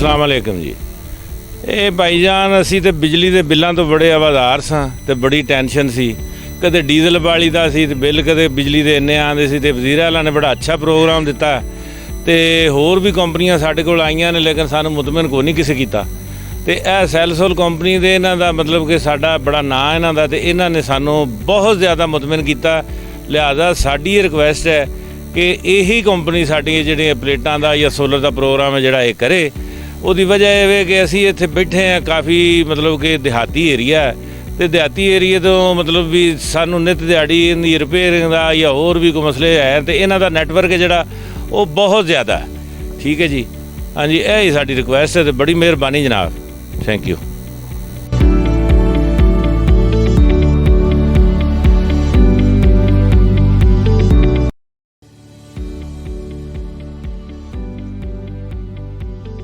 अस्सलाम वालेकुम जी। ਇਹ ਭਾਈ ਜਾਨ ਅਸੀਂ ਤੇ ਬਿਜਲੀ ਦੇ ਬਿੱਲਾਂ ਤੋਂ ਬੜੇ ਆਵਾਜ਼ਾਰ ਸਾਂ ਤੇ ਬੜੀ ਟੈਨਸ਼ਨ ਸੀ। ਕਦੇ ਡੀਜ਼ਲ ਵਾਲੀ ਦਾ ਸੀ ਤੇ ਬਿੱਲ ਕਦੇ ਬਿਜਲੀ ਦੇ ਇੰਨੇ ਆਉਂਦੇ ਸੀ ਤੇ ਵਜ਼ੀਰ ਆਲਾ ਨੇ ਬੜਾ ਅੱਛਾ ਪ੍ਰੋਗਰਾਮ ਦਿੱਤਾ ਤੇ ਹੋਰ ਵੀ ਕੰਪਨੀਆਂ ਸਾਡੇ ਕੋਲ ਆਈਆਂ ਨੇ ਲੇਕਿਨ ਸਾਨੂੰ ਮੁਤਮਿਨ ਕੋਈ ਨਹੀਂ ਕਿਸੇ ਕੀਤਾ। ਤੇ ਇਹ ਸੈਲਸੋਲ ਕੰਪਨੀ ਦੇ ਇਹਨਾਂ ਦਾ ਮਤਲਬ ਕਿ ਸਾਡਾ ਬੜਾ ਨਾਂ ਇਹਨਾਂ ਦਾ ਤੇ ਇਹਨਾਂ ਨੇ ਸਾਨੂੰ ਬਹੁਤ ਜ਼ਿਆਦਾ ਮੁਤਮਿਨ ਕੀਤਾ। ਲਿਹਾਜ਼ਾ ਸਾਡੀ ਇਹ ਰਿਕੁਐਸਟ ਹੈ ਕਿ ਇਹੀ ਕੰਪਨੀ ਸਾਡੀਆਂ ਜਿਹੜੀਆਂ ਪਲੇਟਾਂ ਦਾ ਜਾਂ ਸੋਲਰ ਦਾ ਪ੍ਰੋਗਰਾਮ ਹੈ ਜਿਹੜਾ ਇਹ ਕਰੇ। ਉਹਦੀ ਵਜ੍ਹਾ ਇਹ ਹੈ ਕਿ ਅਸੀਂ ਇੱਥੇ ਬੈਠੇ ਹਾਂ ਕਾਫੀ ਮਤਲਬ ਕਿ ਦਿਹਾਤੀ ਏਰੀਆ ਅਤੇ ਦਿਹਾਤੀ ਏਰੀਏ ਤੋਂ ਮਤਲਬ ਵੀ ਸਾਨੂੰ ਨਿੱਤ ਦਿਹਾੜੀ ਇਹਦੀ ਰਿਪੇਅਰਿੰਗ ਦਾ ਜਾਂ ਹੋਰ ਵੀ ਕੋਈ ਮਸਲੇ ਹੈ ਅਤੇ ਇਹਨਾਂ ਦਾ ਨੈਟਵਰਕ ਹੈ ਜਿਹੜਾ ਉਹ ਬਹੁਤ ਜ਼ਿਆਦਾ ਹੈ। ਠੀਕ ਹੈ ਜੀ, ਹਾਂਜੀ, ਇਹ ਹੀ ਸਾਡੀ ਰਿਕੁਐਸਟ ਹੈ ਅਤੇ ਬੜੀ ਮਿਹਰਬਾਨੀ ਜਨਾਬ, ਥੈਂਕ ਯੂ।